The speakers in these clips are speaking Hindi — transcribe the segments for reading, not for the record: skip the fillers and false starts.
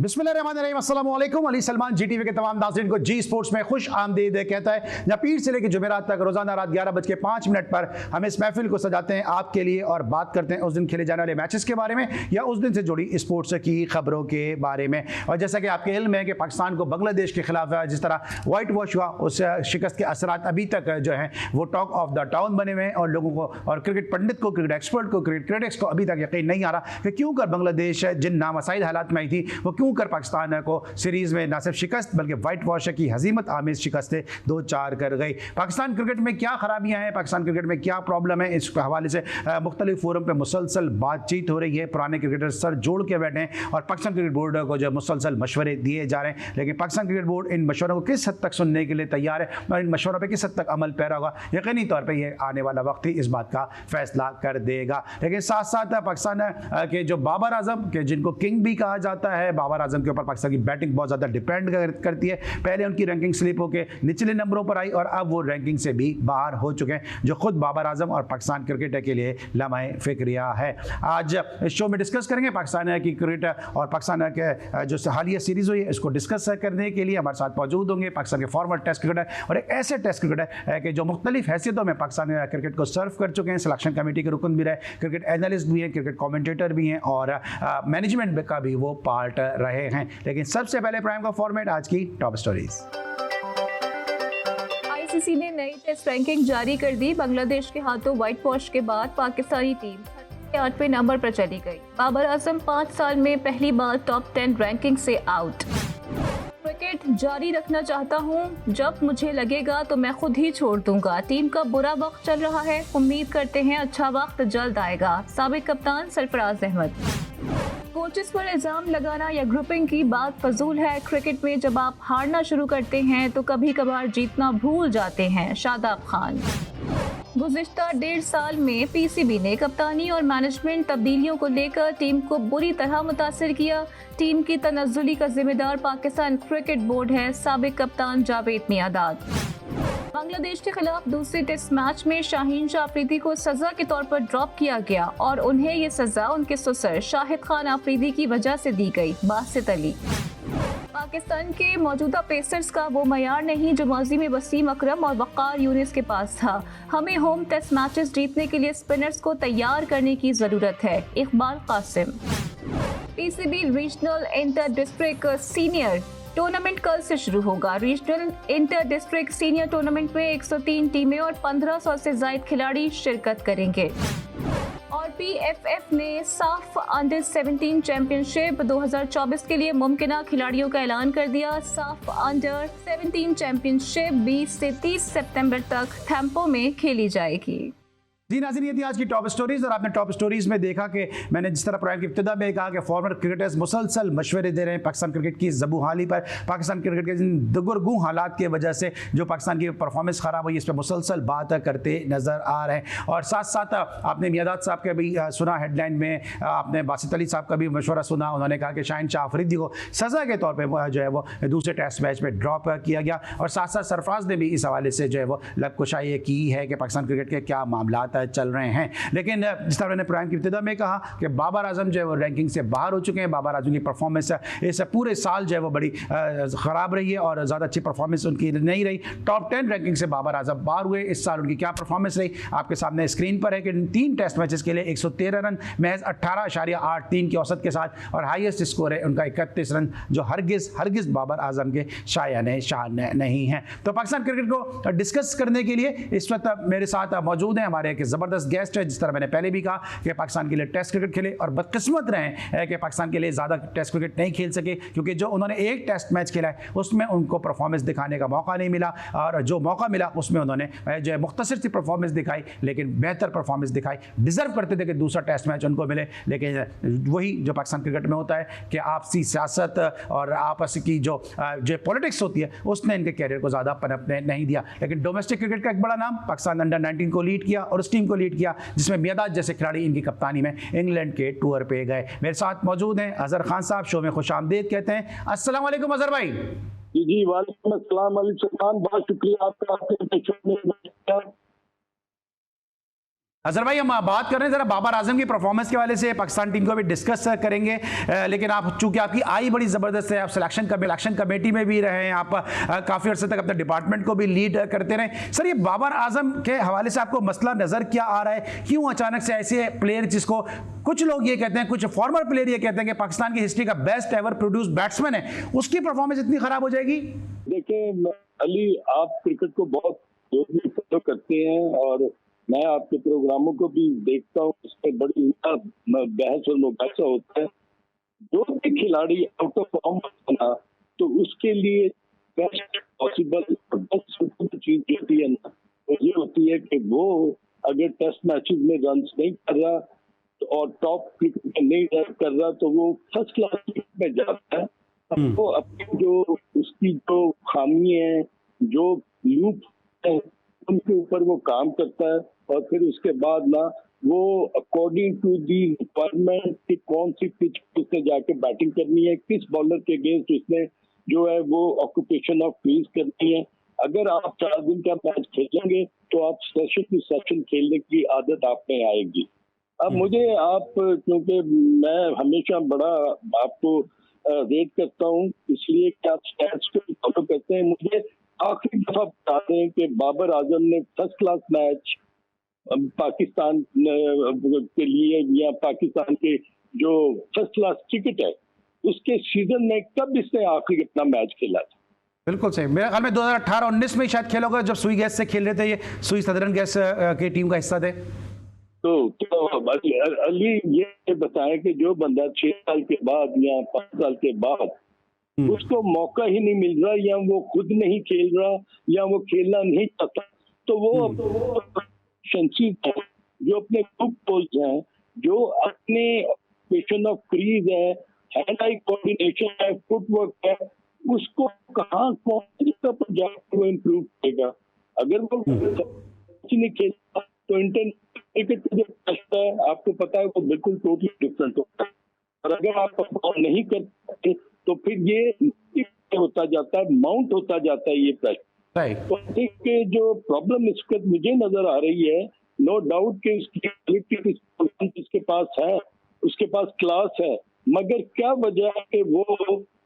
बिस्मिल्लाहिर्रहमानिर्रहीम, अस्सलाम वालेकुम। अली सलमान जी टीवी के तमाम नाज़रीन को जी स्पोर्ट्स में खुश आमदीद कहता है, जहाँ पीर से लेकर जुमेरात तक रोजाना रात 11:05 पर हम इस महफिल को सजाते हैं आपके लिए और बात करते हैं उस दिन खेले जाने वाले मैचेस के बारे में या उस दिन से जुड़ी स्पोर्ट्स की खबरों के बारे में। और जैसा कि आपके इल्म है कि पाकिस्तान को बांग्लादेश के खिलाफ जिस तरह वाइट वॉश हुआ, उस शिकस्त के असरात अभी तक जो है वो टॉक ऑफ द टाउन बने हुए हैं और लोगों को और क्रिकेट पंडित को, क्रिकेट एक्सपर्ट को, क्रिकेट क्रिटिक्स को अभी तक यकीन नहीं आ रहा कि क्यों कर बांग्लादेश जिन नामसाइद हालात में आई थी वो क्यों कर पाकिस्तान को सीरीज में ना सिर्फ शिकस्त बल्कि वाइट वॉश की हजीमत आमेज शिकस्तें 2-4 कर गई। पाकिस्तान क्रिकेट में क्या खराबियां हैं, पाकिस्तान क्रिकेट में क्या प्रॉब्लम है, इस हवाले से मुख्तलिफ फोरम पर मुसलसल बातचीत हो रही है। पुराने क्रिकेटर सर जोड़ के बैठे हैं और पाकिस्तान क्रिकेट बोर्ड को जो मुसलसल मशवरे दिए जा रहे हैं, लेकिन पाकिस्तान क्रिकेट बोर्ड इन मशवरों को किस हद तक सुनने के लिए तैयार है और इन मशवरों पर किस हद तक अमल पैरा होगा, यकीनी तौर पर यह आने वाला वक्त ही इस बात का फैसला कर देगा। लेकिन साथ साथ पाकिस्तान के जो बाबर आजम के जिनको किंग भी कहा जाता है, बाबर आजम के ऊपर पाकिस्तान की बैटिंग बहुत ज़्यादा डिपेंड करती है। पहले उनकी रैंकिंग स्लिप होकर निचले नंबरों पर आई और अब वो रैंकिंग से भी बाहर हो चुके हैं, जो खुद बाबर आजम और पाकिस्तान क्रिकेट के लिए लम्हे फिक्रिया है। आज इस शो में डिस्कस करेंगे पाकिस्तान की क्रिकेट और पाकिस्तान के जो हालिया सीरीज हुई है इसको डिस्कस करने के लिए हमारे साथ मौजूद होंगे पाकिस्तान के फॉर्मर टेस्ट क्रिकेटर और एक ऐसे टेस्ट क्रिकेटर कि जो मुख्तलिफ हैसियतों में पाकिस्तान क्रिकेट को सर्व कर चुके हैं, सिलेक्शन कमेटी के रुकन भी रहे, क्रिकेट एनालिस्ट भी हैं, क्रिकेट कमेंटेटर भी हैं और मैनेजमेंट का भी वो पार्ट रहे हैं। लेकिन सबसे पहले प्राइम का फॉर्मेट, आज की टॉप स्टोरीज। आईसीसी ने नई टेस्ट रैंकिंग जारी कर दी। बांग्लादेश के हाथों व्हाइट वॉश के बाद पाकिस्तानी टीम 8वें नंबर पर चली गई। बाबर आजम 5 साल में पहली बार टॉप 10 रैंकिंग से आउट। क्रिकेट जारी रखना चाहता हूं, जब मुझे लगेगा तो मैं खुद ही छोड़ दूंगा। टीम का बुरा वक्त चल रहा है, उम्मीद करते हैं अच्छा वक्त जल्द आएगा। साबिक कप्तान सरफराज अहमद। कोचेस पर इल्जाम लगाना या ग्रुपिंग की बात फजूल है। क्रिकेट में जब आप हारना शुरू करते हैं तो कभी कभार जीतना भूल जाते हैं। शादाब खान। गुज़िश्ता 1.5 साल में पीसीबी ने कप्तानी और मैनेजमेंट तब्दीलियों को लेकर टीम को बुरी तरह मुतासिर किया। टीम की तनज़्ज़ुली का जिम्मेदार पाकिस्तान क्रिकेट बोर्ड है। साबिक कप्तान जावेद मियादाद। बांग्लादेश के खिलाफ दूसरे टेस्ट मैच में शाहीन शाह अफरीदी को सजा के तौर पर ड्रॉप किया गया और उन्हें ये सजा उनके ससुर शाहिद खान अफरीदी की वजह से दी गई। बासित अली। पाकिस्तान के मौजूदा पेसर्स का वो मयार नहीं जो माजी में वसीम अकरम और वक़ार यूनिस के पास था। हमें होम टेस्ट मैचेस जीतने के लिए स्पिनर्स को तैयार करने की जरूरत है। Iqbal Qasim. PCB regional inter district senior tournament कल से शुरू होगा। Regional inter district senior tournament में 103 टीमें और 1500 से ज्यादा खिलाड़ी शिरकत करेंगे। और पीएफएफ ने साफ अंडर 17 चैंपियनशिप 2024 के लिए मुमकिना खिलाड़ियों का ऐलान कर दिया। साफ अंडर 17 चैंपियनशिप 20 से 30 सितंबर तक थैम्पो में खेली जाएगी। जी नाज़रीन, ये थी आज की टॉप स्टोरीज और आपने टॉप स्टोरीज में देखा कि मैंने जिस तरह प्रोग्राम की इब्तिदा में कहा कि फॉर्मर क्रिकेटर्स मुसलसल मशवरे दे रहे हैं पाकिस्तान क्रिकेट की ज़बूहाली पर, पाकिस्तान क्रिकेट के जिन दुगुरगू हालात की वजह से जो पाकिस्तान की परफॉर्मेंस ख़राब हुई इस पर मुसलसल बात करते नज़र आ रहे हैं। और साथ साथ आपने मियादाद साहब का भी सुना, हेडलाइन में आपने बासित अली साहब का भी मशवरा सुना। उन्होंने कहा कि शाहीन शाह अफरीदी को सज़ा के तौर पर जो है वो दूसरे टेस्ट मैच में ड्रॉप किया गया और साथ साथ सरफराज ने भी इस हवाले से जो है वो लबकुशाई की है कि पाकिस्तान क्रिकेट के क्या मामला चल रहे हैं। लेकिन जिस तरह मैंने प्रोग्राम की इब्तिदा में कहा कि बाबर आजम जो है वो रैंकिंग से बाहर हो चुके हैं। बाबर आजम की परफॉर्मेंस इस पूरे साल जो है वो बड़ी ख़राब रही है और ज़्यादा अच्छी परफॉर्मेंस उनकी नहीं रही। टॉप 10 रैंकिंग से बाबर आजम बाहर हुए। इस साल उनकी क्या परफॉर्मेंस रही आपके सामने स्क्रीन पर है कि 3 टेस्ट मैचेस के लिए 113 रन महज 18.83 की औसत के साथ और हाईएस्ट स्कोर है उनका 31 रन, जो हरगिज़ बाबर आजम के शायान शान नहीं है। तो पाकिस्तान क्रिकेट को डिस्कस करने के लिए इस वक्त मेरे साथ मौजूद हैं हमारे एक ज़बरदस्त गेस्ट है। जिस तरह मैंने पहले भी कहा कि पाकिस्तान के लिए टेस्ट क्रिकेट खेले और बदकिस्मत रहे कि पाकिस्तान के लिए ज़्यादा टेस्ट क्रिकेट नहीं खेल सके, क्योंकि जो उन्होंने एक टेस्ट मैच खेला है उसमें उनको परफॉर्मेंस दिखाने का मौका नहीं मिला और जो मौका मिला उसमें उन्होंने जो है मुख्तसर सी परफॉर्मेंस दिखाई, लेकिन बेहतर परफॉर्मेंस दिखाई। डिज़र्व करते थे कि दूसरा टेस्ट मैच उनको मिले, लेकिन वही जो पाकिस्तान क्रिकेट में होता है कि आपसी सियासत और आपस की जो पॉलिटिक्स होती है उसने इनके कैरियर को ज़्यादा पनपने नहीं दिया। लेकिन डोमेस्टिक क्रिकेट का एक बड़ा नाम पाकिस्तान अंडर 19 को लीड किया और उस टीम को लीड किया जिसमें मियादाद जैसे खिलाड़ी इनकी कप्तानी में इंग्लैंड के टूर पे गए। मेरे साथ मौजूद हैं अजहर खान साहब, शो में खुशामदीद कहते हैं। अस्सलाम वालेकुम अजहर भाई। जी वालेकुम अस्सलाम अली सलमान, बहुत शुक्रिया आपका। अजहर भाई, हम बात कर रहे हैं जरा बाबर आजम की परफॉर्मेंस के वाले से, पाकिस्तान टीम को भी डिस्कस करेंगे, लेकिन आप चूंकि आपकी आई बड़ी ज़बरदस्त है, आप सिलेक्शन कमेटी में भी रहे हैं, आप काफ़ी अर्से तक अपने डिपार्टमेंट को भी लीड करते रहे। सर, ये बाबर आजम के हवाले से आपको मसला नज़र क्या आ रहा है? क्यों अचानक से ऐसे प्लेयर जिसको कुछ लोग ये कहते हैं, कुछ फॉर्मर प्लेयर ये कहते हैं कि पाकिस्तान की हिस्ट्री का बेस्ट एवर प्रोड्यूस बैट्समैन है, उसकी परफॉर्मेंस इतनी खराब हो जाएगी? देखिए अली, आप क्रिकेट को बहुत फॉलो करते हैं और मैं आपके प्रोग्रामों को भी देखता हूँ, उसमें बड़ी बहस और मुबाहिसा होता है। जो भी खिलाड़ी आउट ऑफ फॉर्म बना तो उसके लिए बेस्ट पॉसिबल बेस्ट चीज होती है ना, तो ये होती है कि वो अगर टेस्ट मैचेस में रन नहीं कर रहा और टॉप क्रिकेट में नहीं कर रहा तो वो फर्स्ट क्लास क्रिकेट में जाता है। तो अपनी जो उसकी जो खामी है, जो लूप है, उनके ऊपर वो काम करता है और फिर उसके बाद ना वो अकॉर्डिंग टू दी रिक्वायरमेंट कि कौन सी पिच उसने जाके बैटिंग करनी है, किस बॉलर के अगेंस्ट उसने जो है वो ऑक्यूपेशन ऑफ क्रीज करनी है। अगर आप 4 दिन का मैच खेलेंगे तो आप सेशन टू सेशन खेलने की आदत आप में आएगी। अब मुझे आप, क्योंकि मैं हमेशा बड़ा आपको रेट करता हूँ इसलिए कि आप स्टैट्स को फॉलो करते हैं, मुझे आखिरी दफा बताते हैं कि बाबर आजम ने फर्स्ट क्लास मैच पाकिस्तान के लिए या पाकिस्तान के जो फर्स्ट क्लास क्रिकेट है उसके सीजन में कब इसने आखिरी अपना मैच खेला था? बिल्कुल सही, मेरे ख्याल में 2018-19 में शायद खेला होगा, जब सुई गैस से खेल रहे थे, ये सुई सदरन गैस की टीम का हिस्सा थे। तो अली ये बताएं कि जो बंदा 6 साल के बाद या 5 साल के बाद उसको मौका ही नहीं मिल रहा या वो खुद नहीं खेल रहा या वो खेलना नहीं चाहता, तो वो जो अपने ग्रुप पोल्स हैं, जो अपने ऑक्यूपेशन ऑफ क्रीज है, हैंड आई कोऑर्डिनेशन है, फुटवर्क है, उसको कहाँ कौन सी जगह पर जाकर वो इम्प्रूव करेगा? अगर वो नहीं खेलता तो इंटरनेशनल क्रिकेट का जो टेस्ट है आपको पता है वो बिल्कुल टोटली डिफरेंट होता है, और अगर आप परफॉर्म नहीं कर सकते तो फिर ये होता जाता है, माउंट होता जाता है ये प्रेशर। तो देखिए जो प्रॉब्लम इस वक्त मुझे नजर आ रही है, नो डाउट कि उसके पास है, उसके पास क्लास है, मगर क्या वजह है कि वो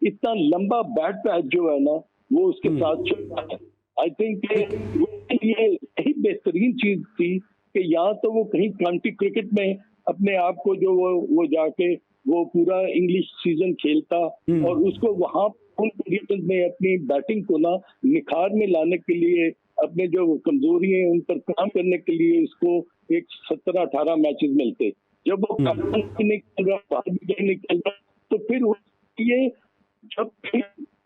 इतना लंबा बैट पैच जो है ना वो उसके साथ चलता है। आई थिंक ये यही बेहतरीन चीज थी कि यहाँ तो वो कहीं काउंटी क्रिकेट में अपने आप को जो वो जाके वो पूरा इंग्लिश सीजन खेलता और उसको वहां उन कंडीशन में अपनी बैटिंग को ना निखार में लाने के लिए, अपने जो कमजोरी है उन पर काम करने के लिए उसको एक 17-18 मैचेस मिलते। जब वो नहीं खेल रहा, बाहर भी नहीं खेल रहा, तो फिर ये जब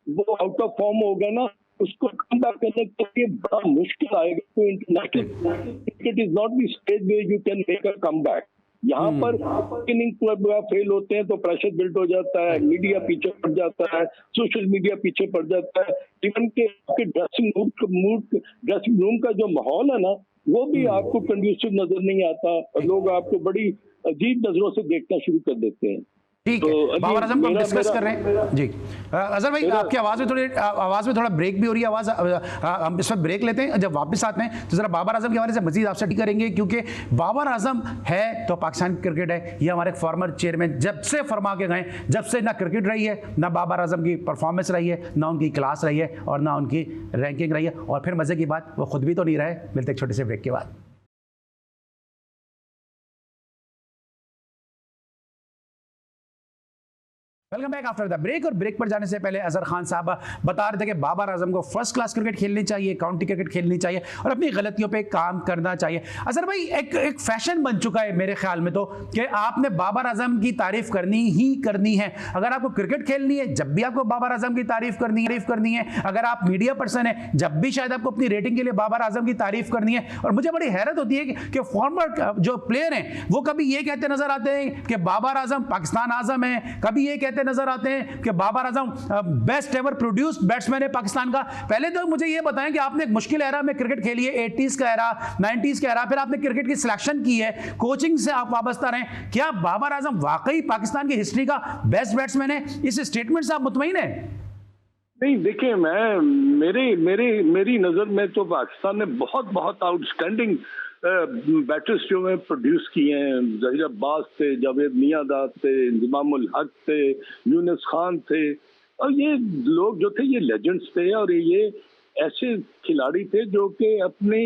वो आउट ऑफ फॉर्म होगा ना उसको कम बैक करने के लिए बड़ा मुश्किल आएगा। तो international cricket is not the stage where you can make a comeback. यहाँ पर इनिंग फेल होते हैं तो प्रेशर बिल्ड हो जाता है, मीडिया पीछे पड़ जाता है, सोशल मीडिया पीछे पड़ जाता है, इवन के ड्रेसिंग रूम का जो माहौल है ना वो भी आपको कंड्यूसिव नजर नहीं आता और लोग आपको बड़ी अजीब नजरों से देखना शुरू कर देते हैं। ठीक है, बाबर आजम को हम डिस्कस कर रहे हैं जी। अजहर भाई, आपकी आवाज़ में थोड़ा ब्रेक भी हो रही है आवाज़, हम इस वक्त ब्रेक लेते हैं, जब वापस आते हैं तो ज़रा बाबर आजम के हवाले से मजीद आपसे करेंगे, क्योंकि बाबर आजम है तो पाकिस्तान क्रिकेट है। ये हमारे फॉर्मर चेयरमैन जब से फरमा के गए, जब से ना क्रिकेट रही है, ना बाबर आजम की परफॉर्मेंस रही है, ना उनकी क्लास रही है और ना उनकी रैंकिंग रही है। और फिर मज़े की बात, वो खुद भी तो नहीं रहे। मिलते एक छोटे से ब्रेक के बाद। Welcome back after the break. और ब्रेक पर जाने से पहले अजहर खान साहब बता रहे थे कि बाबर आजम को फर्स्ट क्लास क्रिकेट खेलनी चाहिए, काउंटी क्रिकेट खेलनी चाहिए और अपनी गलतियों पे काम करना चाहिए। अजहर भाई, एक फैशन बन चुका है मेरे ख्याल में तो कि आपने बाबर आजम की तारीफ करनी ही करनी है। अगर आपको क्रिकेट खेलनी है जब भी आपको बाबर आजम की तारीफ करनी है। अगर आप मीडिया पर्सन है जब भी शायद आपको अपनी रेटिंग के लिए बाबर आजम की तारीफ करनी है। और मुझे बड़ी हैरत होती है कि फॉर्मर जो प्लेयर हैं वो कभी ये कहते नजर आते हैं कि बाबर आजम पाकिस्तान आजम है, कभी ये कहते नजर आते हैं कि Babar Azam best ever produced batsman है पाकिस्तान का। पहले तो मुझे ये बताएं कि आपने एक मुश्किल एरा में क्रिकेट खेली है, 80s का एरा, 90s का एरा, फिर आपने क्रिकेट की सिलेक्शन की है, कोचिंग से आप वाबस्ता रहे। क्या बाबर आजम वाकई पाकिस्तान की हिस्ट्री का बेस्ट बैट्समैन है? इस स्टेटमेंट से आप मुतमईन है? नहीं, देखिए, मैं मेरी नजर में तो पाकिस्तान ने बहुत आउटस्टैंडिंग बैटर्स जो है प्रोड्यूस किए हैं, जहीर अब्बास थे, जावेद मियांदाद थे, इंजमामुल हक थे, यूनुस खान थे, और ये लोग जो थे ये लेजेंड्स थे, और ये ऐसे खिलाड़ी थे जो कि अपने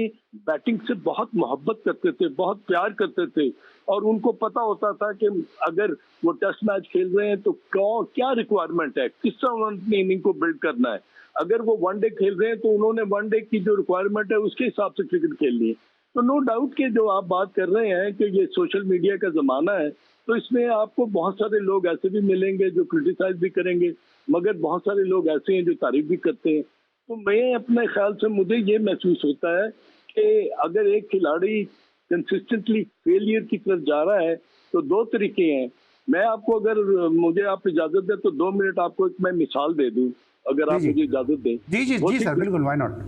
बैटिंग से बहुत मोहब्बत करते थे, बहुत प्यार करते थे, और उनको पता होता था कि अगर वो टेस्ट मैच खेल रहे हैं तो क्या रिक्वायरमेंट है, किस तरह उन्होंने इनिंग को बिल्ड करना है। अगर वो वनडे खेल रहे हैं तो उन्होंने वनडे की जो रिक्वायरमेंट है उसके हिसाब से क्रिकेट खेलनी है। तो नो डाउट कि जो आप बात कर रहे हैं कि ये सोशल मीडिया का जमाना है, तो इसमें आपको बहुत सारे लोग ऐसे भी मिलेंगे जो क्रिटिसाइज भी करेंगे, मगर बहुत सारे लोग ऐसे हैं जो तारीफ भी करते हैं। तो मैं अपने ख्याल से मुझे ये महसूस होता है कि अगर एक खिलाड़ी कंसिस्टेंटली फेलियर की तरफ जा रहा है तो दो तरीके हैं। मैं आपको, अगर मुझे आप इजाजत दें तो 2 मिनट आपको एक मैं मिसाल दे दूं, अगर आप मुझे इजाजत दें। जी जी जी सर, बिल्कुल, व्हाई नॉट।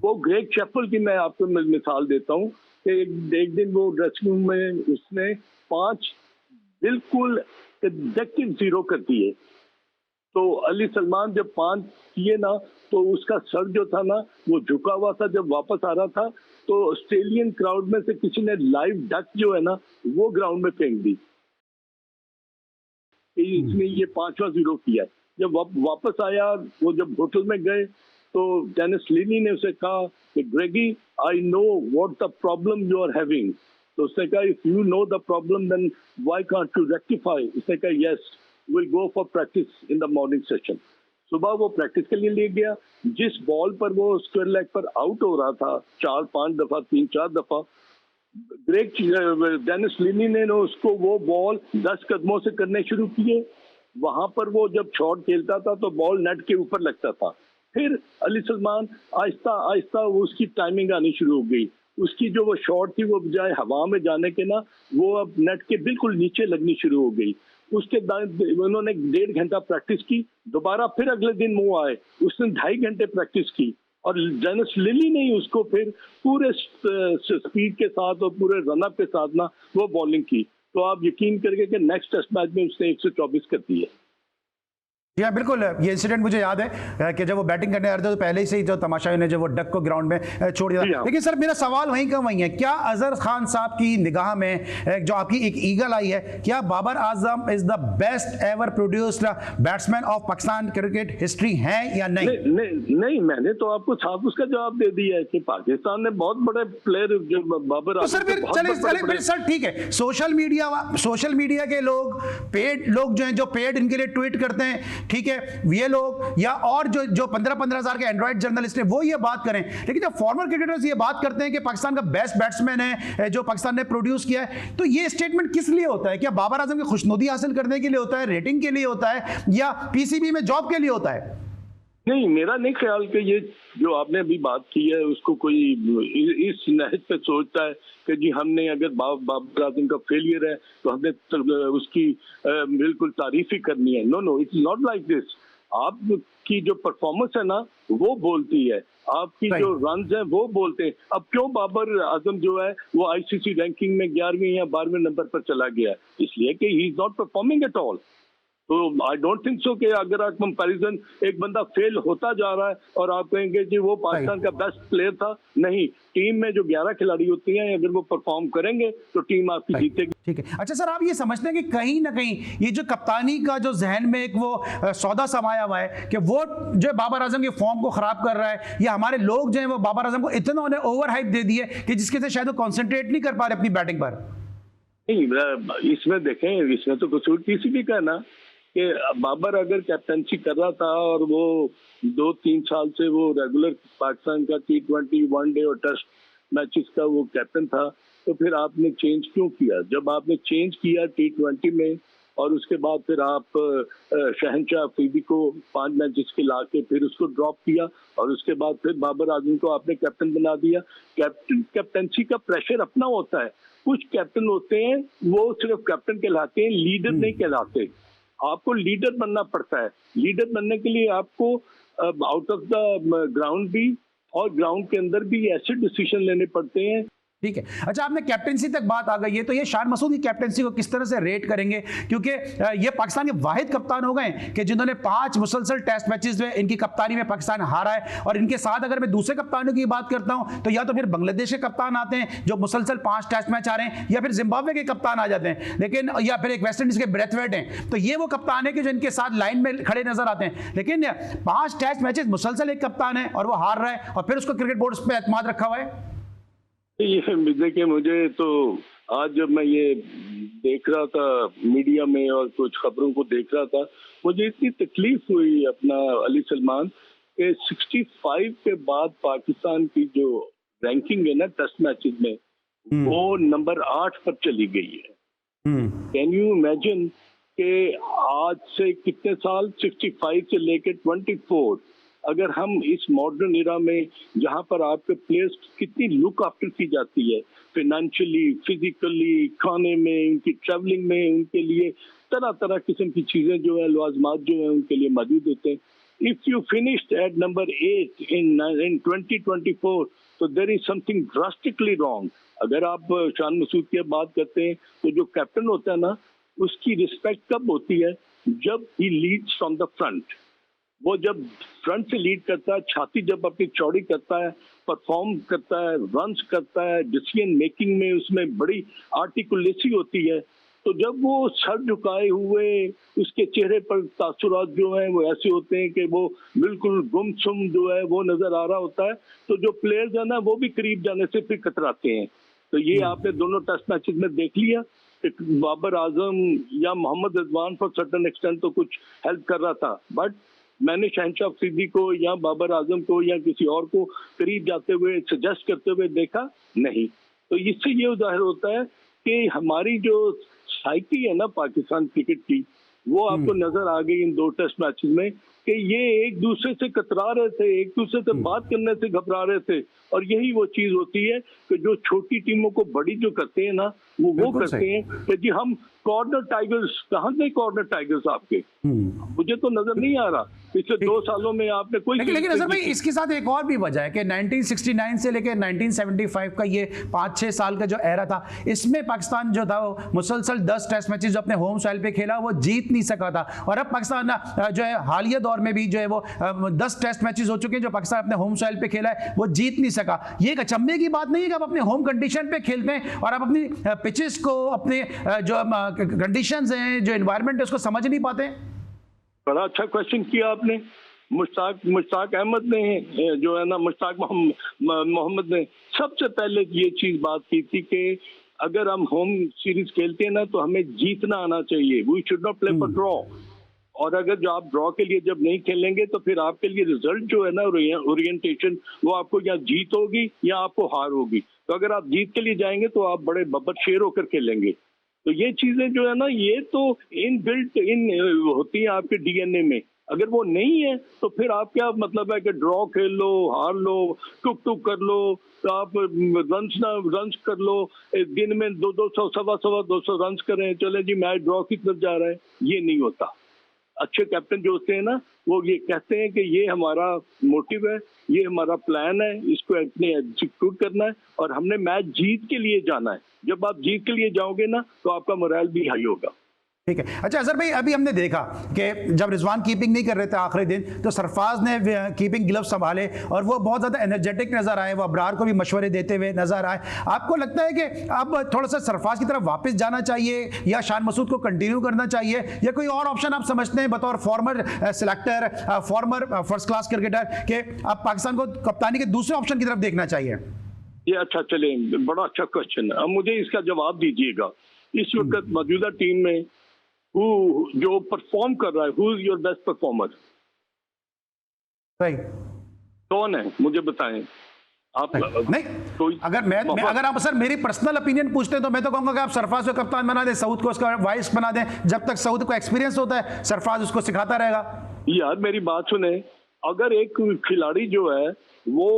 वो ग्रेग चैपल की मैं आपको मिसाल देता हूँ कि एक दिन वो ड्रेसिंग रूम में उसने 5 बिल्कुल एग्जैक्टिव 0 कर दिए। तो अली सलमान जब 5 किए ना, तो उसका सर जो था ना वो झुका हुआ था। जब वापस आ रहा था तो ऑस्ट्रेलियन क्राउड में से किसी ने लाइव डक जो है ना वो ग्राउंड में फेंक दी कि इसने ये 5वां 0 किया। जब वापस आया, वो जब होटल में गए तो डेनिस लिनी ने उसे कहा कि Greggy, I know what the problem you are having. तो उसने कहा, if you know the problem then why can't you rectify. उसने कहा, yes will go for practice in the morning session. सुबह वो प्रैक्टिस के लिए ले गया। जिस बॉल पर वो स्क्वायर लेग पर आउट हो रहा था 4-5 दफा, 3-4 दफा, डेनिस लिनी ने उसको वो बॉल 10 कदमों से करने शुरू किए। वहां पर वो जब शॉट खेलता था तो बॉल नेट के ऊपर लगता था। फिर अली सलमान आहिस्ता आहिस्ता उसकी टाइमिंग आनी शुरू हो गई। उसकी जो वो शॉट थी वो बजाय हवा में जाने के ना वो अब नेट के बिल्कुल नीचे लगनी शुरू हो गई। उसके बाद उन्होंने 1.5 घंटा प्रैक्टिस की। दोबारा फिर अगले दिन वो आए, उसने 2.5 घंटे प्रैक्टिस की, और डेनिस लिली ने उसको फिर पूरे स्पीड के साथ और पूरे रनअप के साथ ना वो बॉलिंग की। तो आप यकीन करेंगे कि नेक्स्ट टेस्ट मैच में उसने 124 कर दी है। जी हाँ, बिल्कुल। ये इंसिडेंट मुझे याद है कि जब वो बैटिंग करने आ रहे थे तो पहले ही से ही जो तमाशाई ने जब वो डक को ग्राउंड में छोड़ दिया। लेकिन सर मेरा सवाल वहीं का वहीं है, क्या अजहर खान साहब की निगाह में जो आपकी एक ईगल आई है, क्या Babar Azam is the best ever produced batsman of Pakistan cricket history है या नहीं? नहीं, मैंने तो आपको साफ उसका जवाब दे दिया है कि पाकिस्तान ने बहुत बड़े प्लेयर जो बाबर आजम। सर फिर सर ठीक है, सोशल मीडिया के लोग, पेड लोग जो हैं, जो पेड इनके लिए ट्वीट करते हैं, ठीक है, ये लोग या और जो 15-15 हजार के एंड्रॉइड जर्नलिस्ट हैं वो ये बात करें, लेकिन जब फॉर्मर क्रिकेटर्स ये बात करते हैं कि पाकिस्तान का बेस्ट बैट्समैन है जो पाकिस्तान ने प्रोड्यूस किया है, तो ये स्टेटमेंट किस लिए होता है? क्या बाबर आजम की खुशनुदी हासिल करने के लिए होता है, रेटिंग के लिए होता है, या पीसीबी में जॉब के लिए होता है? नहीं, मेरा नहीं ख्याल कि ये जो आपने अभी बात की है उसको कोई इस नहज पे सोचता है कि जी हमने अगर बाबर आजम का फेलियर है तो हमने उसकी बिल्कुल तारीफ ही करनी है। No, it's not like this. आपकी जो परफॉर्मेंस है ना वो बोलती है, आपकी जो रन्स हैं वो बोलते हैं। अब क्यों बाबर आजम जो है वो आईसीसी रैंकिंग में 11वें या 12वें नंबर पर चला गया? इसलिए कि he is not performing at all. तो आई डोंट थिंक सो कि अगर आप कंपैरिजन, एक बंदा फेल होता जा रहा है और आप कहेंगे कि वो पाकिस्तान का बेस्ट प्लेयर था, नहीं, टीम में जो 11 खिलाड़ी होती हैं अगर वो परफॉर्म करेंगे तो टीम आपकी जीतेगी। ठीक है। अच्छा सर, आप ये समझते हैं कि कहीं ना कहीं ये जो कप्तानी का जो जहन में एक वो सौदा समाया हुआ है कि वो जो बाबर आजम के फॉर्म को खराब कर रहा है, या हमारे लोग जो है वो बाबर आजम को इतना उन्हें ओवर हाइप दे दिए कि जिसके से शायद वो कॉन्सेंट्रेट नहीं कर पा रहे अपनी बैटिंग पर? नहीं, इसमें देखें, इसमें तो कसूर पीसीबी का ना कि बाबर अगर कैप्टनसी कर रहा था और वो 2-3 साल से वो रेगुलर पाकिस्तान का T20, वनडे और टेस्ट मैचेस का वो कैप्टन था, तो फिर आपने चेंज क्यों किया? जब आपने चेंज किया T20 में और उसके बाद फिर आप शहनशाह अफरीदी को 5 मैचेस के ला के फिर उसको ड्रॉप किया और उसके बाद फिर बाबर आजम को आपने कैप्टन बना दिया। कैप्टनसी का प्रेशर अपना होता है। कुछ कैप्टन होते हैं वो सिर्फ कैप्टन कहलाते हैं, लीडर नहीं कहलाते। आपको लीडर बनना पड़ता है। लीडर बनने के लिए आपको आउट ऑफ द ग्राउंड भी और ग्राउंड के अंदर भी ऐसे डिसीजन लेने पड़ते हैं ठीक है। अच्छा, आपने कैप्टेंसी तक बात आ गई है, तो ये शान मसूद की कैप्टेंसी को किस तरह से रेट करेंगे, क्योंकि ये पाकिस्तान के वाहिद कप्तान हो गए कि जिन्होंने 5 मुसलसल टेस्ट मैचेस में इनकी कप्तानी में पाकिस्तान हारा है। और इनके साथ अगर मैं दूसरे कप्तानों की बात करता हूं तो या तो फिर बांग्लादेश के कप्तान आते हैं जो मुसलसल 5 टेस्ट मैच आ रहे हैं, या फिर जिम्बाब्वे के कप्तान आ जाते हैं, लेकिन या फिर एक वेस्ट इंडीज के ब्रेथवेट हैं। तो ये वो कप्तान है कि जो इनके साथ लाइन में खड़े नजर आते हैं, लेकिन 5 टेस्ट मैचेस मुसलसल एक कप्तान है और वो हार रहा है, और फिर उसको क्रिकेट बोर्ड पे एतमाद रखा हुआ है। ये देखिए, मुझे तो आज जब मैं ये देख रहा था मीडिया में और कुछ खबरों को देख रहा था, मुझे इतनी तकलीफ हुई अपना अली सलमान के 65 के बाद पाकिस्तान की जो रैंकिंग है ना टेस्ट मैचेस में, वो नंबर 8 पर चली गई है। कैन यू इमेजिन कि आज से कितने साल, 65 से लेकर 24, अगर हम इस मॉडर्न एरा में जहां पर आपके प्लेयर्स कितनी लुक आफ्टर की जाती है, फाइनेंशियली, फिजिकली, खाने में, उनकी ट्रैवलिंग में, उनके लिए तरह तरह किस्म की चीजें जो है, लवाजमात जो है उनके लिए मौजूद होते हैं। If you finished at number 8 in 2024, तो there is something drastically wrong. अगर आप शान मसूद की बात करते हैं तो जो कैप्टन होता है ना, उसकी रिस्पेक्ट कब होती है? जब ही लीड्स फ्रॉम द फ्रंट। वो जब फ्रंट से लीड करता है, छाती जब अपनी चौड़ी करता है, परफॉर्म करता है, रन्स करता है, डिसीजन मेकिंग में उसमें बड़ी आर्टिकुलेसी होती है, तो जब वो सर झुकाए हुए, उसके चेहरे पर तासुरात जो हैं वो ऐसे होते हैं कि वो बिल्कुल गुमसुम जो है वो नजर आ रहा होता है, तो जो प्लेयर्स है ना वो भी करीब जाने से फिर कतराते हैं। तो ये आपने दोनों टेस्ट मैचेस में देख लिया। बाबर आजम या Mohammad Rizwan for certain extent तो कुछ हेल्प कर रहा था, बट मैंने शहनशाह अफरीदी को या बाबर आजम को या किसी और को करीब जाते हुए, सजेस्ट करते हुए देखा नहीं। तो इससे ये जाहिर होता है कि हमारी जो साइकी है ना पाकिस्तान क्रिकेट की, वो आपको नजर आ गई इन 2 टेस्ट मैचेस में कि ये एक दूसरे से कतरा रहे थे, एक दूसरे से बात करने से घबरा रहे थे। और यही वो चीज होती है कि जो छोटी टीमों को बड़ी जो करते हैं ना, वो करते हैं कि जी हम कॉर्नर टाइगर्स। कहाँ गए कॉर्नर टाइगर्स आपके? मुझे तो नजर नहीं आ रहा पिछले 2 सालों में आपने कोई। लेकिन अजहर भाई, इसके साथ एक और भी वजह है कि 1969 से लेकर 1975 का ये 5-6 साल का जो एरा था, इसमें पाकिस्तान जो था वो मुसलसल 10 टेस्ट मैचेस जो अपने होम सॉइल पे खेला वो जीत नहीं सका था। और अब पाकिस्तान जो है हालिया दौर में भी जो है वो 10 टेस्ट मैचेस हो चुके हैं जो पाकिस्तान अपने होम सॉइल पे खेला है, वो जीत नहीं सका। ये एक अचंभे की बात नहीं है कि आप अपने होम कंडीशन पे खेलते हैं और आप अपनी पिचेस को, अपने जो कंडीशंस हैं, जो एनवायरनमेंट है, उसको समझ नहीं पाते। बड़ा अच्छा क्वेश्चन किया आपने। मुश्ताक अहमद ने जो है ना, मुश्ताक मोहम्मद ने सबसे पहले ये चीज बात की थी कि अगर हम होम सीरीज खेलते हैं ना तो हमें जीतना आना चाहिए। We should not play for draw. और अगर जो आप ड्रॉ के लिए जब नहीं खेलेंगे तो फिर आपके लिए रिजल्ट जो है ना, ओरिएंटेशन, वो आपको या जीत होगी या आपको हार होगी। तो अगर आप जीत के लिए जाएंगे तो आप बड़े बब्बर शेर होकर खेलेंगे। तो ये चीजें जो है ना, ये तो इनबिल्ट होती है आपके डीएनए में। अगर वो नहीं है तो फिर आप क्या मतलब है कि ड्रॉ खेल लो, हार लो, टुक कर लो, तो आप रन्स कर लो, दिन में 200 सवा 200 रन्स करें, चले जी मैच ड्रॉ की तरफ जा रहा है। ये नहीं होता। अच्छे कैप्टन जो होते हैं ना, वो ये कहते हैं कि ये हमारा मोटिव है, ये हमारा प्लान है, इसको एग्जीक्यूट करना है और हमने मैच जीत के लिए जाना है। जब आप जीत के लिए जाओगे ना तो आपका मोरल भी हाई होगा। ठीक है। अच्छा अजहर भाई, अभी हमने देखा कि जब रिजवान कीपिंग नहीं कर रहे थे आखिरी दिन, तो सरफराज ने कीपिंग ग्लव्स संभाले और वो बहुत ज़्यादा एनर्जेटिक नज़र आए, वो अबरार को भी मशवरे देते हुए नज़र आए। आपको लगता है कि अब थोड़ा सा सरफराज की तरफ वापस जाना चाहिए या शान मसूद को कंटिन्यू करना चाहिए, या कोई और ऑप्शन आप समझते हैं बतौर farmer selector, farmer first class cricketer, कि अब पाकिस्तान को कप्तानी के दूसरे ऑप्शन की तरफ देखना चाहिए? ये अच्छा, चले, बड़ा अच्छा क्वेश्चन है। अब मुझे इसका जवाब दीजिएगा। इस वक्त मौजूदा टीम में जो परफॉर्म कर रहा है, who is your best performer? सही कौन है, मुझे बताएं आप। नहीं, अगर आप सर मेरी पर्सनल ओपिनियन पूछते हैं तो मैं तो कहूंगा कि आप सरफराज को कप्तान बना दें, सऊद को उसका वाइस बना दें। जब तक सऊद को एक्सपीरियंस होता है, सरफराज उसको सिखाता रहेगा। यार मेरी बात सुने, अगर एक खिलाड़ी जो है वो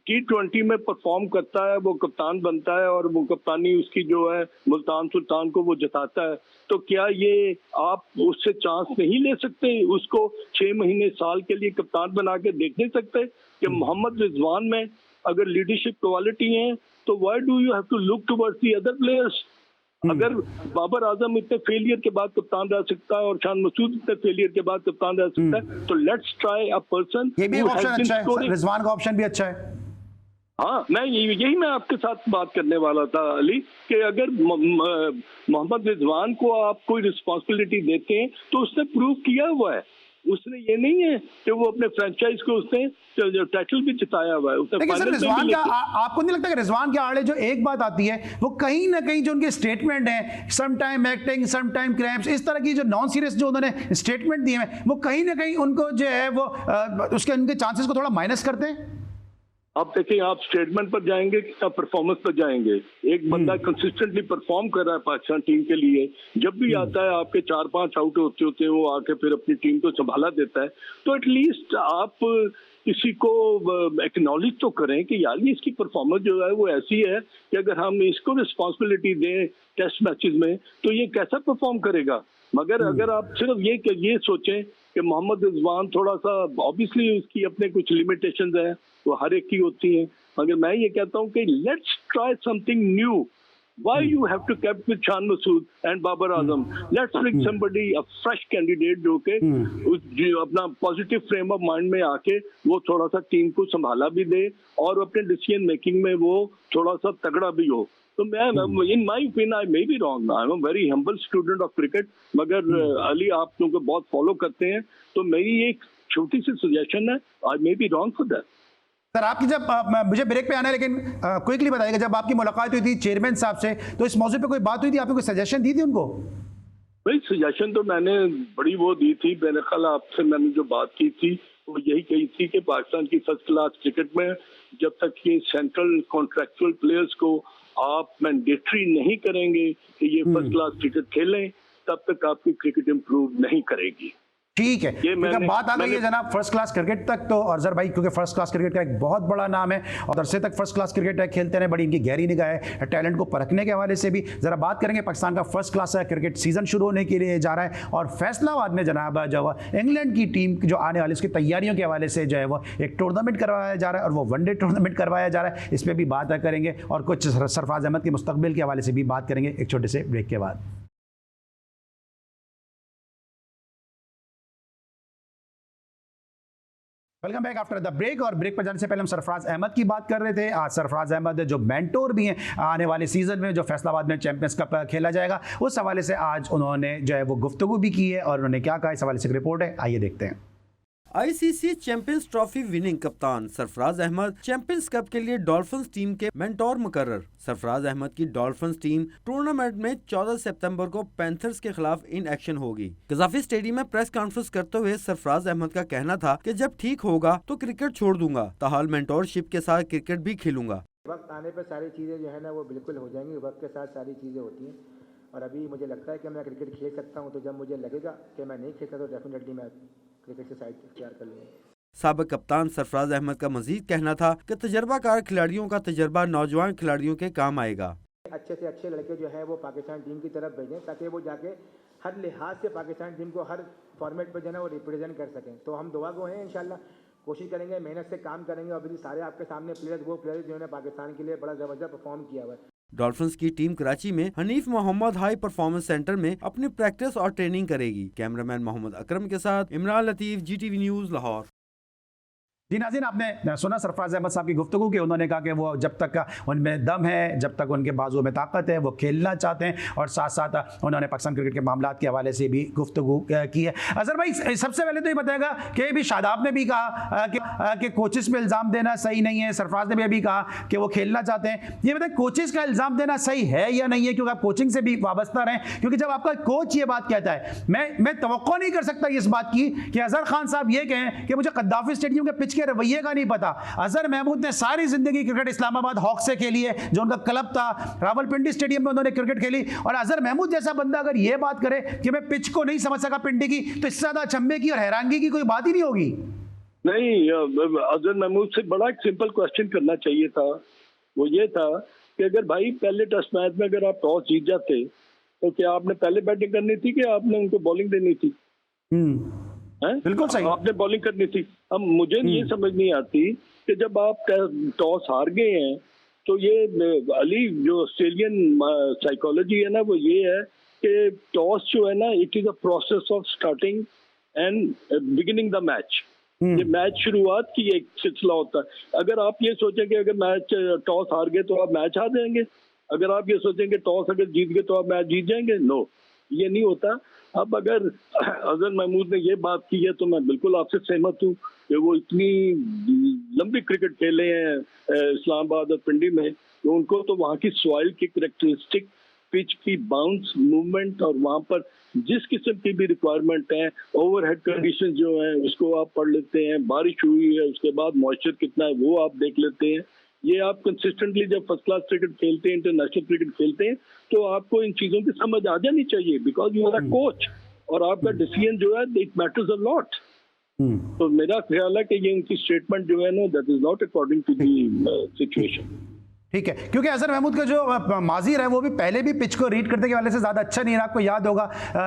T20 में परफॉर्म करता है, वो कप्तान बनता है और वो कप्तानी उसकी जो है मुल्तान सुल्तान को वो जताता है, तो क्या ये आप उससे चांस नहीं ले सकते? उसको 6 महीने साल के लिए कप्तान बना के देख नहीं सकते कि मोहम्मद रिजवान में अगर लीडरशिप क्वालिटी है तो why do you have to look towards the other players? अगर बाबर आजम इतने फेलियर के बाद कप्तान रह सकता है और शान मसूद इतने फेलियर के बाद कप्तान रह सकता है, तो लेट्स ट्राई अ पर्सन। ये भी एक ऑप्शन अच्छा है, रिजवान का ऑप्शन भी अच्छा है। हाँ, यही मैं आपके साथ बात करने वाला था अली, कि अगर मोहम्मद रिजवान को आप कोई रिस्पॉन्सिबिलिटी देते हैं तो उसने प्रूव किया हुआ है। उसने ये नहीं है कि वो अपने फ्रेंचाइज को उसने टाइटल भी जिताया हुआ है। लेकिन सर रिजवान का आपको नहीं लगता कि रिजवान के आड़े जो एक बात आती है वो कहीं ना कहीं जो उनके स्टेटमेंट है, some time acting some time cramps, इस तरह की जो नॉन सीरियस जो उन्होंने स्टेटमेंट दिए हैं वो कहीं ना कहीं उनको जो है वो उसके उनके चांसेस को थोड़ा माइनस करते हैं? आप देखिए, आप स्टेटमेंट पर जाएंगे या परफॉर्मेंस पर जाएंगे? एक बंदा कंसिस्टेंटली परफॉर्म कर रहा है पाकिस्तान टीम के लिए, जब भी आता है आपके 4-5 आउट होते होते वो आके फिर अपनी टीम को संभाला देता है, तो एटलीस्ट आप किसी को एक्नॉलेज तो करें कि यार ये इसकी परफॉर्मेंस जो है वो ऐसी है कि अगर हम इसको रिस्पॉन्सिबिलिटी दें टेस्ट मैचेस में तो ये कैसा परफॉर्म करेगा। मगर अगर आप सिर्फ ये सोचें कि मोहम्मद रिजवान थोड़ा सा, ऑब्वियसली उसकी अपने कुछ लिमिटेशंस हैं, वो हर एक की होती हैं, मगर मैं ये कहता हूँ कि let's try something new. Why you have to keep with Shan Masood and Babar Azam? Let's bring somebody, a fresh candidate जो के जो अपना पॉजिटिव फ्रेम ऑफ माइंड में आके वो थोड़ा सा टीम को संभाला भी दे और अपने डिसीजन मेकिंग में वो थोड़ा सा तगड़ा भी हो। तो मैं in my opinion, I may be wrong, I am very humble student of cricket, मगर अली आप क्योंकि बहुत फॉलो करते हैं तो मेरी एक छोटी सी सजेशन है, I may be wrong for that. Sir आपकी जब मुझे ब्रेक पे आना है, लेकिन क्विकली बताइएगा, जब आपकी मुलाकात हुई थी चेयरमैन साहब से तो इस मौजू पे कोई बात हुई थी, आपने कोई सजेशन दी थी उनको? भाई सजेशन तो मैंने बड़ी वो दी थी, मेरे ख्याल आपसे मैंने जो बात की थी वो यही कही थी कि पाकिस्तान की फर्स्ट क्लास क्रिकेट में जब तक ये सेंट्रल कॉन्ट्रैक्चुअल प्लेयर्स को आप मैंडेटरी नहीं करेंगे कि ये फर्स्ट क्लास क्रिकेट खेलें, तब तक आपकी क्रिकेट इंप्रूव नहीं करेगी। ठीक है, क्योंकि बात आ गई है जनाब फर्स्ट क्लास क्रिकेट तक, तो अजहर भाई क्योंकि फर्स्ट क्लास क्रिकेट का एक बहुत बड़ा नाम है और अरसे तक फर्स्ट क्लास क्रिकेट खेलते रहे, बड़ी इनकी गहरी निगाह है, टैलेंट को परखने के हवाले से भी जरा बात करेंगे। पाकिस्तान का फर्स्ट क्लास क्रिकेट सीजन शुरू होने के लिए जा रहा है और फैसलाबाद में जनाब जो इंग्लैंड की टीम जो आने वाली उसकी तैयारियों के हवाले से जो है वो एक टूर्नामेंट करवाया जा रहा है और वो वनडे टूर्नामेंट करवाया जा रहा है, इस पर भी बात करेंगे और कुछ सरफराज अहमद के मुस्तकबिल के हवाले से भी बात करेंगे एक छोटे से ब्रेक के बाद। Welcome back after the break. और ब्रेक पर जाने से पहले हम सरफराज अहमद की बात कर रहे थे। आज सरफराज अहमद जो मेंटोर भी हैं आने वाले सीजन में जो फैसलाबाद में चैंपियंस कप खेला जाएगा, उस हवाले से आज उन्होंने जो है वो गुफ्तगू भी की है और उन्होंने क्या कहा इस हवाले से एक रिपोर्ट है, आइए देखते हैं। आईसीसी चैंपियंस ट्रॉफी विनिंग कप्तान सरफराज अहमद चैंपियंस कप के लिए डॉल्फिन्स टीम के मेंटोर मुकर्रर। सरफराज अहमद की डॉल्फिन्स टीम टूर्नामेंट में 14 सितंबर को पैंथर्स के खिलाफ इन एक्शन होगी। गजाफी स्टेडियम में प्रेस कॉन्फ्रेंस करते हुए सरफराज अहमद का कहना था कि जब ठीक होगा तो क्रिकेट छोड़ दूंगा, ताहाल मेंटोरशिप के साथ क्रिकेट भी खेलूंगा। वक्त आने पर सारी चीज़ें जो है ना वो बिल्कुल हो जाएंगी, वक्त के साथ सारी चीज़ें होती हैं और अभी मुझे लगता है कि मैं क्रिकेट खेल सकता हूँ, तो जब मुझे लगेगा कि मैं नहीं खेलता तो डेफिनेटली मैं क्रिकेट से साइड इख्तियार कर लूँगा। साबिक कप्तान सरफराज अहमद का मजीद कहना था कि तजर्बाकार खिलाड़ियों का तजर्बा नौजवान खिलाड़ियों के काम आएगा। अच्छे से अच्छे लड़के जो है वो पाकिस्तान टीम की तरफ भेजें ताकि वो जाके हर लिहाज से पाकिस्तान टीम को हर फॉर्मेट पर जो है वो रिप्रेजेंट कर सकें। तो हम दुआ गो हैं, इंशाल्लाह कोशिश करेंगे, मेहनत से काम करेंगे और अभी सारे आपके सामने प्लेयर्स वो प्लेयर्स जो है पाकिस्तान के लिए बड़ा ज़बरदस्त परफॉर्म किया हुआ है। डॉल्फिन्स की टीम कराची में Hanif Mohammad high performance centre में अपनी प्रैक्टिस और ट्रेनिंग करेगी। कैमरामैन मोहम्मद अकरम के साथ इमरान लतीफ, GTV न्यूज़, लाहौर। जी नाज़रीन, आपने सुना सरफराज अहमद साहब की गुफ्तगू कि उन्होंने कहा कि वो जब तक उनमें दम है, जब तक उनके बाजुओं में ताकत है, वो खेलना चाहते हैं और साथ साथ उन्होंने पाकिस्तान क्रिकेट के मामलात के हवाले से भी गुफ्तगू की है। अजहर भाई सबसे पहले तो ये बताएगा कि भी शादाब ने भी कहा कि कोचेस पे इल्ज़ाम देना सही नहीं है, सरफराज ने भी अभी कहा कि वो खेलना चाहते हैं। ये बताएं कोचेस का इल्ज़ाम देना सही है या नहीं है, क्योंकि आप कोचिंग से भी वाबस्ता रहें, क्योंकि जब आपका कोच ये बात कहता है, मैं तवक्को नहीं कर सकता इस बात की कि अजहर खान साहब ये कहें कि मुझे कद्दाफी स्टेडियम के पिच के रवैये का नहीं पता। अजहर महमूद ने सारी जिंदगी क्रिकेट इस्लामाबाद हॉक से खेली है, जो उनका क्लब था, रावलपिंडी स्टेडियम में उन्होंने क्रिकेट खेली, और अजहर महमूद जैसा बंदा अगर यह बात करे कि मैं पिच को नहीं समझ सका पिंडी की, तो इससे ज्यादा अचंभे की और हैरानगी की कोई बात ही नहीं होगी। नहीं, अजहर महमूद से बड़ा एक सिंपल क्वेश्चन करना चाहिए था, वो ये था कि अगर भाई पहले टेस्ट मैच में अगर आप टॉस जीत जाते तो क्या आपने पहले बैटिंग करनी थी कि आपने उनको बॉलिंग देनी थी? हैं? बिल्कुल सही। आपने बॉलिंग करनी थी। अब मुझे ये समझ नहीं आती कि जब आप टॉस हार गए हैं तो ये अली जो ऑस्ट्रेलियन साइकोलॉजी है ना वो ये है कि टॉस जो है ना it is a process of starting and beginning the match. ये मैच शुरुआत की एक सिलसिला होता है। अगर आप ये सोचें कि अगर मैच टॉस हार गए तो आप मैच हार जाएंगे, अगर आप ये सोचेंगे टॉस अगर जीत गए तो आप मैच जीत जाएंगे, नो, ये नहीं होता। अब अगर अजहर महमूद ने ये बात की है तो मैं बिल्कुल आपसे सहमत हूँ कि वो इतनी लंबी क्रिकेट खेले हैं इस्लामाबाद और पिंडी में, तो उनको तो वहाँ की सॉइल की करेक्टरिस्टिक, पिच की बाउंस मूवमेंट और वहाँ पर जिस किस्म की भी रिक्वायरमेंट है, ओवरहेड कंडीशन जो है उसको आप पढ़ लेते हैं, बारिश हुई है उसके बाद मॉइस्चर कितना है वो आप देख लेते हैं। ये आप कंसिस्टेंटली जब फर्स्ट क्लास क्रिकेट खेलते हैं, इंटरनेशनल क्रिकेट खेलते हैं, तो आपको इन चीजों की समझ आ जानी चाहिए, because you are a coach और आपका डिसीजन जो है इट मैटर्स अ लॉट। तो मेरा ख्याल है कि ये उनकी स्टेटमेंट जो है ना that is not according to the situation. ठीक है, क्योंकि अजहर महमूद का जो माजी रहा है वो भी पहले भी पिच को रीड करने के वाले से ज़्यादा अच्छा नहीं रहा। आपको याद होगा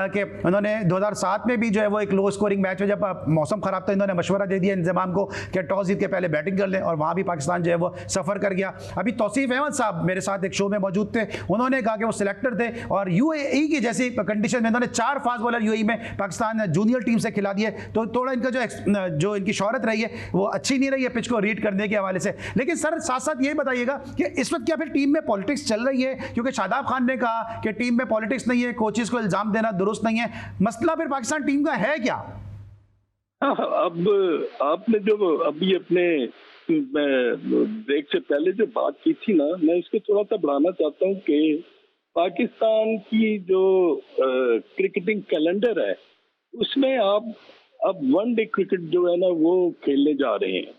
कि उन्होंने 2007 में भी जो है वो एक लो स्कोरिंग मैच में जब मौसम खराब था इन्होंने मशवरा दे दिया इंतजाम को कि टॉस जीत के पहले बैटिंग कर लें, और वहाँ भी पाकिस्तान जो है वो सफ़र कर गया। अभी तौसीफ अहमद साहब मेरे साथ एक शो में मौजूद थे, उन्होंने कहा कि वो सिलेक्टर थे और UAE की जैसी कंडीशन में उन्होंने 4 फास्ट बॉलर UAE में पाकिस्तान जूनियर टीम से खिला दिए, तो थोड़ा इनका जो इनकी शोहरत रही है वो अच्छी नहीं रही है पिच को रीड करने के हवाले से। लेकिन सर साथ साथ ये बताइएगा कि इस वक्त क्या फिर टीम पॉलिटिक्स चल रही है? क्योंकि शादाब खान ने कहा कि टीम में पॉलिटिक्स नहीं है, कोचेस को इल्जाम देना दुरुस्त नहीं है। मसला फिर पाकिस्तान टीम का है क्या? अब आपने जो अभी अपने ब्रेक से पहले जो बात की थी ना, मैं इसको थोड़ा सा बढ़ाना चाहता हूँ कि पाकिस्तान की जो क्रिकेटिंग कैलेंडर है उसमें आप अब वनडे क्रिकेट जो है ना वो खेलने जा रहे हैं,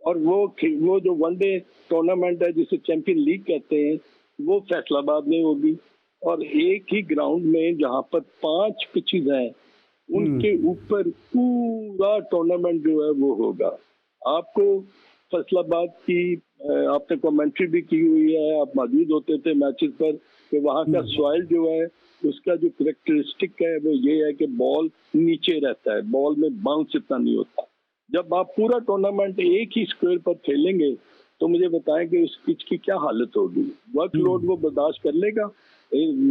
और वो जो वनडे टूर्नामेंट है जिसे चैंपियन लीग कहते हैं वो फैसलाबाद में होगी, और एक ही ग्राउंड में जहां पर 5 पिचेस हैं उनके ऊपर पूरा टूर्नामेंट जो है वो होगा। आपको फैसलाबाद की आपने कमेंट्री भी की हुई है, आप मौजूद होते थे मैचेस पर, कि वहाँ का सॉइल जो है उसका जो करेक्टरिस्टिक है वो ये है कि बॉल नीचे रहता है, बॉल में बाउंस इतना नहीं होता। जब आप पूरा टूर्नामेंट एक ही स्क्वायर पर खेलेंगे तो मुझे बताएं कि उस पिच की क्या हालत होगी। वर्कलोड वो बर्दाश्त कर लेगा?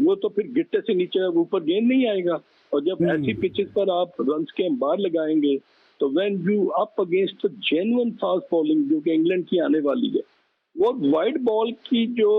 वो तो फिर गिट्टे से नीचे ऊपर गेंद नहीं आएगा। और जब ऐसी पिचेस पर आप रन्स के अंबार लगाएंगे तो when you up against genuine fast bowling जो कि इंग्लैंड की आने वाली है, वो वाइड बॉल की जो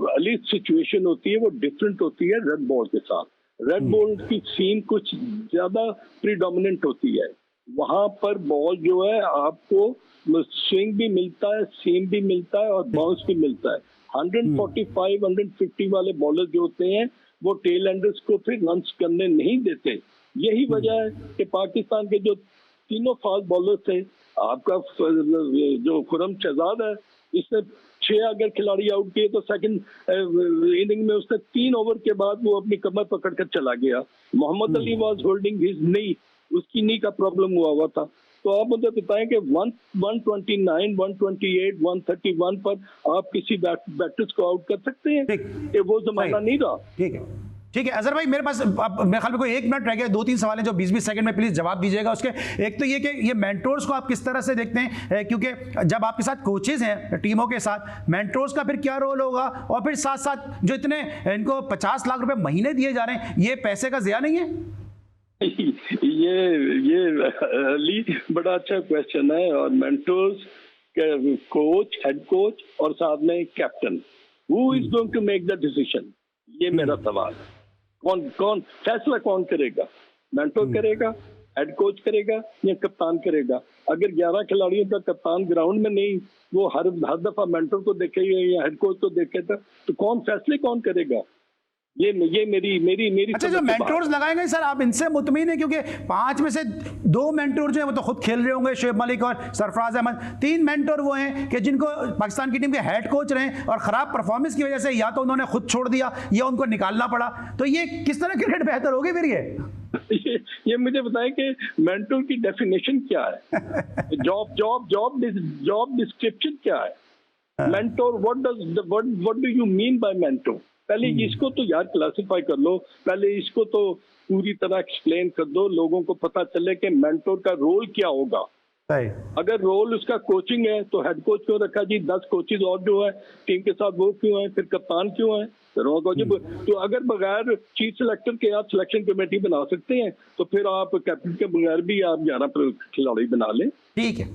अली सिचुएशन होती है वो डिफरेंट होती है रेड बॉल के साथ। रेड बॉल की सीम कुछ ज्यादा प्रीडोमिनेंट होती है, वहां पर बॉल जो है आपको स्विंग भी मिलता है, सीम भी मिलता है और बाउंस भी मिलता है। 145 150 वाले बॉलर जो होते हैं वो टेल एंडर्स को फिर रन्स करने नहीं देते। यही वजह है कि पाकिस्तान के जो तीनों फास्ट बॉलर थे, आपका जो खुरम शहजाद है, इसने 6 अगर खिलाड़ी आउट किए तो सेकंड इनिंग में उसने 3 ओवर के बाद वो अपनी कमर पकड़कर चला गया। Mohammad Ali was holding his knee, उसकी नी का प्रॉब्लम हुआ था। तो आप मुझे बताएं कि 129, 128, 131 पर आप किसी बैटर्स को आउट कर सकते हैं? कि वो जमाना नहीं रहा। ठीक है अजहर भाई, मेरे पास मेरे ख्याल में कोई 1 मिनट रह गया। 2-3 सवाल हैं जो 20-20 सेकंड में प्लीज जवाब दीजिएगा उसके। एक तो ये कि ये मेंटोर्स को आप किस तरह से देखते हैं, क्योंकि जब आपके साथ कोचेज हैं टीमों के साथ, मेंटोर्स का फिर क्या रोल होगा? और फिर साथ साथ जो इतने इनको 50 लाख रुपए महीने दिए जा रहे हैं, ये पैसे का ज़िया नहीं है? ये अली बड़ा अच्छा क्वेश्चन है। और मेंटोर्स, कोच, हेड कोच और साथ में captain, who is going to make the decision? ये मेरा सवाल है। कौन फैसला कौन करेगा? मेंटोर करेगा, हेड कोच करेगा या कप्तान करेगा? अगर 11 खिलाड़ियों का कप्तान ग्राउंड में नहीं, वो हर दफा मेंटोर को देखेगा या हेड कोच को देखेगा, तो कौन फैसले कौन करेगा? ये मेरी अच्छा, जो मेंटोर्स लगाएंगे सर, आप इनसे मुतमिन है? क्योंकि 5 में से 2 मेंटोर जो है वो तो खुद खेल रहे होंगे, शोएब मलिक और सरफराज अहमद। 3 मेंटोर वो हैं कि जिनको पाकिस्तान की टीम के हेड कोच रहे और खराब परफॉर्मेंस की वजह से या तो उन्होंने खुद छोड़ दिया या उनको निकालना पड़ा। तो ये किस तरह क्रिकेट बेहतर होगी फिर? ये मुझे बताएं कि मेंटोर की डेफिनेशन क्या है? जॉब डिस्क्रिप्शन क्या है? Mentor, what do you mean by mentor? पहले इसको तो यार क्लासिफाई कर लो, पहले इसको तो पूरी तरह एक्सप्लेन कर दो, लोगों को पता चले कि मेंटोर का रोल क्या होगा। सही। अगर रोल उसका कोचिंग है तो हेड कोच क्यों रखा जी, 10 कोचेज और जो है टीम के साथ वो क्यों है, फिर कप्तान क्यों है, तो अगर बगैर चीफ सिलेक्टर के आप सिलेक्शन कमेटी बना सकते हैं तो फिर आप कैप्टन के बगैर भी आप 11 खिलाड़ी बना लें। ठीक है,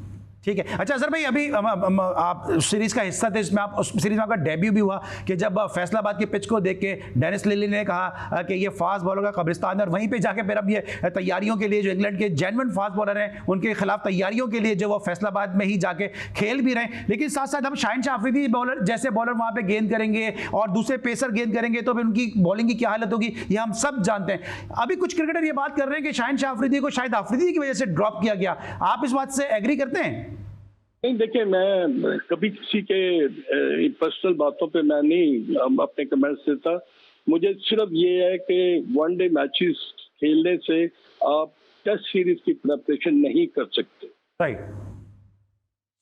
ठीक है। अच्छा अजहर भाई, अभी आप सीरीज का हिस्सा थे, इसमें आप उस सीरीज में आपका डेब्यू भी हुआ कि जब फैसलाबाद की पिच को देख के डेनिस लिली ने कहा कि ये फास्ट बॉलर का कब्रिस्तान है, और वहीं पे जाके फिर अब ये तैयारियों के लिए जो इंग्लैंड के जेन्युइन फास्ट बॉलर हैं उनके खिलाफ तैयारियों के लिए जो वो फैसलाबाद में ही जाके खेल भी रहे हैं। लेकिन साथ साथ अब शाहिन शाह अफरीदी बॉलर जैसे बॉलर वहाँ पे गेंद करेंगे और दूसरे पेसर गेंद करेंगे तो फिर उनकी बॉलिंग की क्या हालत होगी, ये हम सब जानते हैं। अभी कुछ क्रिकेटर ये बात कर रहे हैं कि शाहिन शाह अफरीदी को शायद अफरीदी की वजह से ड्रॉप किया गया, आप इस बात से एग्री करते हैं? नहीं, देखिए मैं कभी किसी के पर्सनल बातों पे मैं नहीं अपने कमेंट्स देता। मुझे सिर्फ ये है कि वनडे मैचेस खेलने से आप टेस्ट सीरीज की प्रिपरेशन नहीं कर सकते। राइट,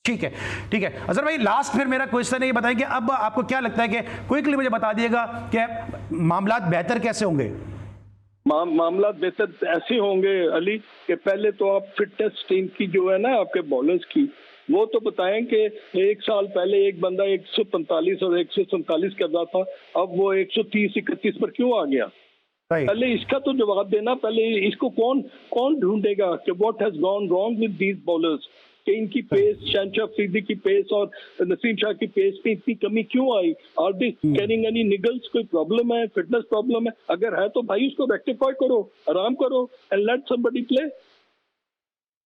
ठीक है, ठीक है। अजहर भाई लास्ट फिर मेरा क्वेश्चन है, ये बताएं कि अब आपको क्या लगता है कि क्विकली मुझे बता दिएगा कि मामलात बेहतर कैसे होंगे? मामला बेहतर ऐसे होंगे अली कि पहले तो आप फिटनेस टीम की जो है ना आपके बॉलर्स की, वो तो बताएं कि एक साल पहले एक बंदा 145 और 147 कर रहा था, अब वो 130-31 पर क्यों आ गया? पहले इसका तो जवाब देना। पहले इसको कौन ढूंढेगा कि what has gone wrong with these bowlers, कि इनकी पेस, शाहिन अफरीदी की पेस और नसीम शाह की पेस में इतनी कमी क्यों आई? Are they carrying any niggles? कोई प्रॉब्लम है, फिटनेस प्रॉब्लम है? अगर है तो भाई उसको रेक्टिफाई करो, आराम करो एंड लेट समबडी प्ले।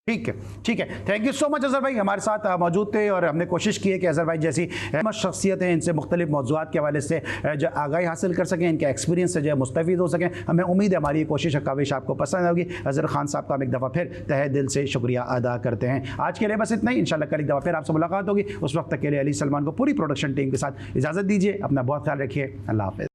ठीक है, ठीक है। Thank you so much Azhar भाई, हमारे साथ मौजूद थे और हमने कोशिश की है कि अजहर भाई जैसी अहम शख्सियत हैं इनसे मुख्तलिफ मौज़ूआत के हवाले से जो आगाही हासिल कर सकें, इनके एक्सपीरियंस से जो है मुस्तफ़ीद हो सकें। हमें उम्मीद है हमारी ये कोशिश काविश आपको पसंद होगी। अजहर खान साहब का हम एक दफ़ा फिर तहे दिल से शुक्रिया अदा करते हैं। आज के लिए बस इतना ही, इंशाल्लाह कल एक दफ़ा फिर आपसे मुलाकात होगी। उस वक्त तक के लिए अली सलमान को पूरी प्रोडक्शन टीम के साथ इजाज़त दीजिए। अपना बहुत ख्याल रखिए। अल्लाह हाफ़िज़।